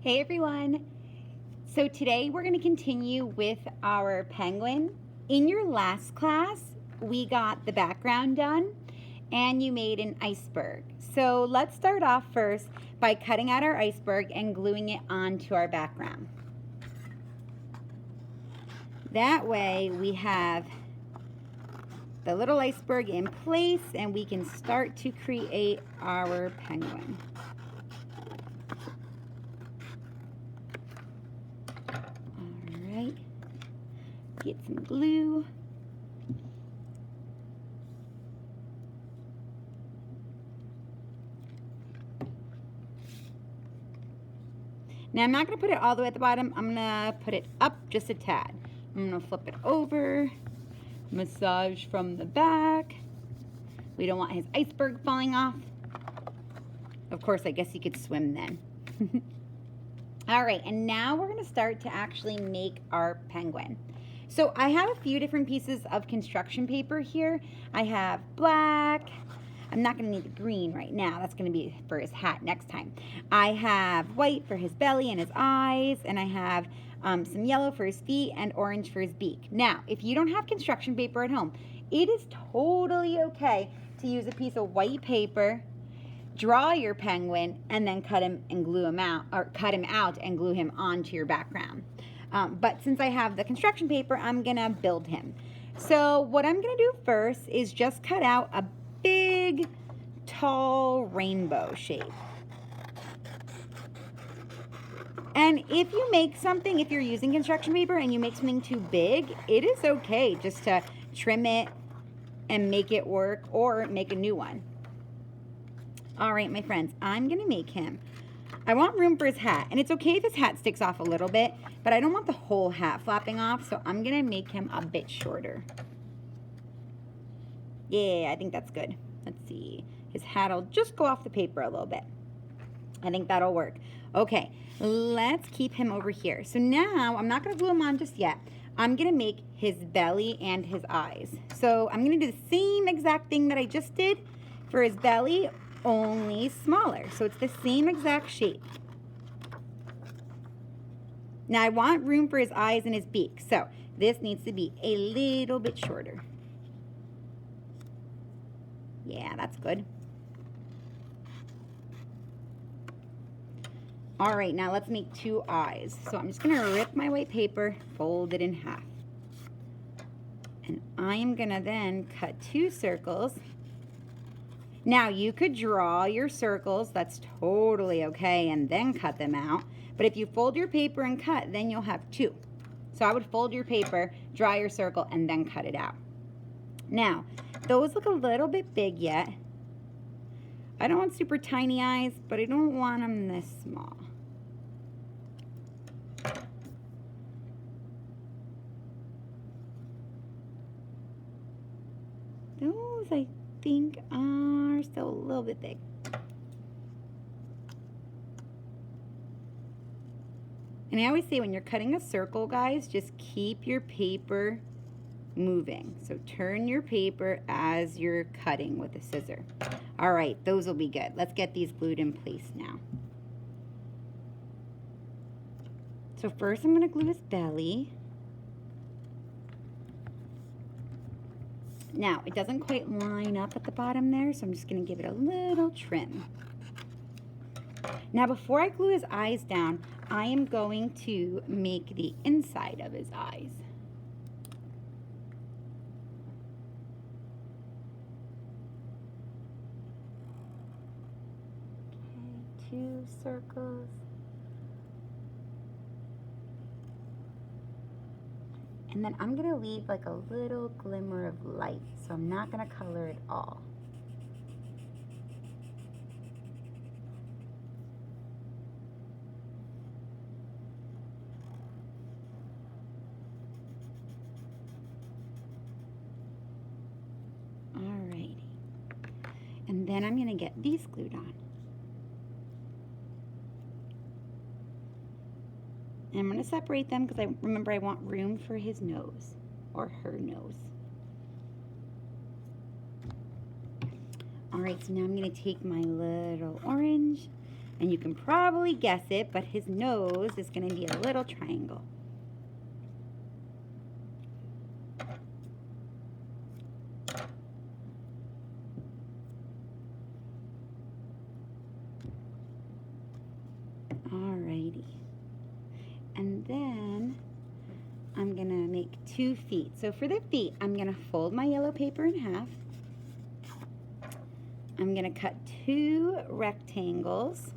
Hey everyone! So today we're going to continue with our penguin. In your last class, we got the background done and you made an iceberg. So let's start off first by cutting out our iceberg and gluing it onto our background. That way we have the little iceberg in place and we can start to create our penguin. Alright, get some glue. Now I'm not going to put it all the way at the bottom, I'm going to put it up just a tad. I'm going to flip it over, massage from the back. We don't want his iceberg falling off. Of course, I guess he could swim then. All right, and now we're going to start to actually make our penguin. So I have a few different pieces of construction paper here. I have black. I'm not going to need the green right now. That's going to be for his hat next time. I have white for his belly and his eyes, and I have some yellow for his feet and orange for his beak. Now, if you don't have construction paper at home, it is totally okay to use a piece of white paper, draw your penguin, and then cut him and glue him out, or cut him out and glue him onto your background. But since I have the construction paper, I'm gonna build him. So what I'm gonna do first is just cut out a big, tall rainbow shape. And if you make something, if you're using construction paper and you make something too big, it is okay just to trim it and make it work or make a new one. All right, my friends, I'm gonna make him. I want room for his hat, and it's okay if his hat sticks off a little bit, but I don't want the whole hat flapping off, so I'm gonna make him a bit shorter. Yeah, I think that's good. Let's see. His hat will just go off the paper a little bit. I think that'll work. Okay, let's keep him over here. So now, I'm not gonna glue him on just yet. I'm gonna make his belly and his eyes. So I'm gonna do the same exact thing that I just did for his belly, only smaller. So it's the same exact shape. Now I want room for his eyes and his beak. So this needs to be a little bit shorter. Yeah, that's good. All right, now let's make two eyes. So I'm just gonna rip my white paper, fold it in half. And I am gonna then cut two circles. Now you could draw your circles, that's totally okay, and then cut them out. But if you fold your paper and cut, then you'll have two. So I would fold your paper, draw your circle, and then cut it out. Now, those look a little bit big yet. I don't want super tiny eyes, but I don't want them this small. Those, I think, are still a little bit big. And I always say when you're cutting a circle, guys, just keep your paper moving. So turn your paper as you're cutting with a scissor. All right, those will be good. Let's get these glued in place now. So first I'm going to glue his belly. Now, it doesn't quite line up at the bottom there, so I'm just going to give it a little trim. Now, before I glue his eyes down, I am going to make the inside of his eyes. Okay, two circles. And then I'm gonna leave like a little glimmer of light, so I'm not gonna color it all. Alrighty. And then I'm gonna get these glued on. And I'm going to separate them because I want room for his nose or her nose. All right, so now I'm going to take my little orange. And you can probably guess it, but his nose is going to be a little triangle. Alrighty. And then I'm going to make 2 feet. So for the feet, I'm going to fold my yellow paper in half. I'm going to cut 2 rectangles.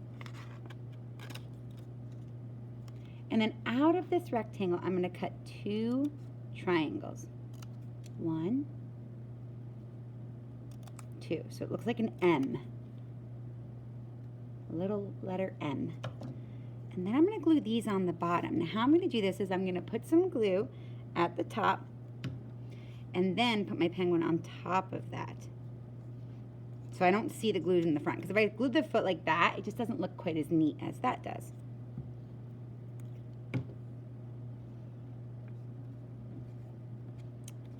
And then out of this rectangle, I'm going to cut 2 triangles. 1, 2. So it looks like an M. A little letter M. And then I'm going to glue these on the bottom. Now how I'm going to do this is I'm going to put some glue at the top and then put my penguin on top of that. So I don't see the glue in the front. Because if I glue the foot like that, it just doesn't look quite as neat as that does.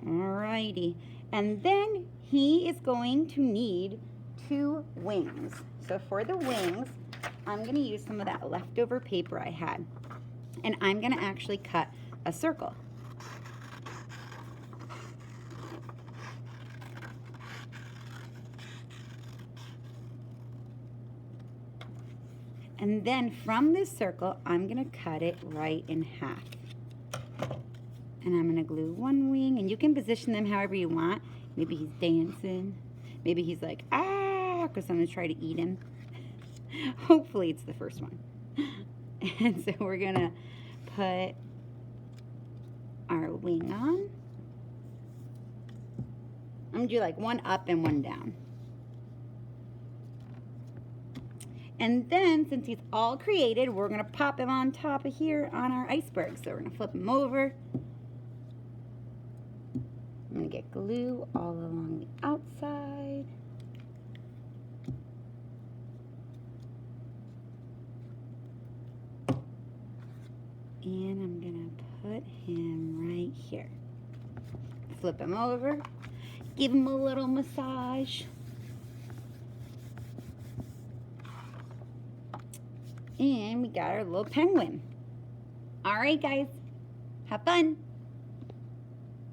Alrighty. And then he is going to need 2 wings. So for the wings, I'm going to use some of that leftover paper I had. And I'm going to actually cut a circle. And then from this circle, I'm going to cut it right in half. And I'm going to glue 1 wing, and you can position them however you want. Maybe he's dancing. Maybe he's like, ah, because someone's trying to eat him. Hopefully it's the first one. And so we're going to put our wing on. I'm going to do like 1 up and 1 down. And then, since he's all created, we're going to pop him on top of here on our iceberg. So we're going to flip him over. I'm going to get glue all along the outside. And I'm going to put him right here. Flip him over. Give him a little massage. And we got our little penguin. All right, guys. Have fun.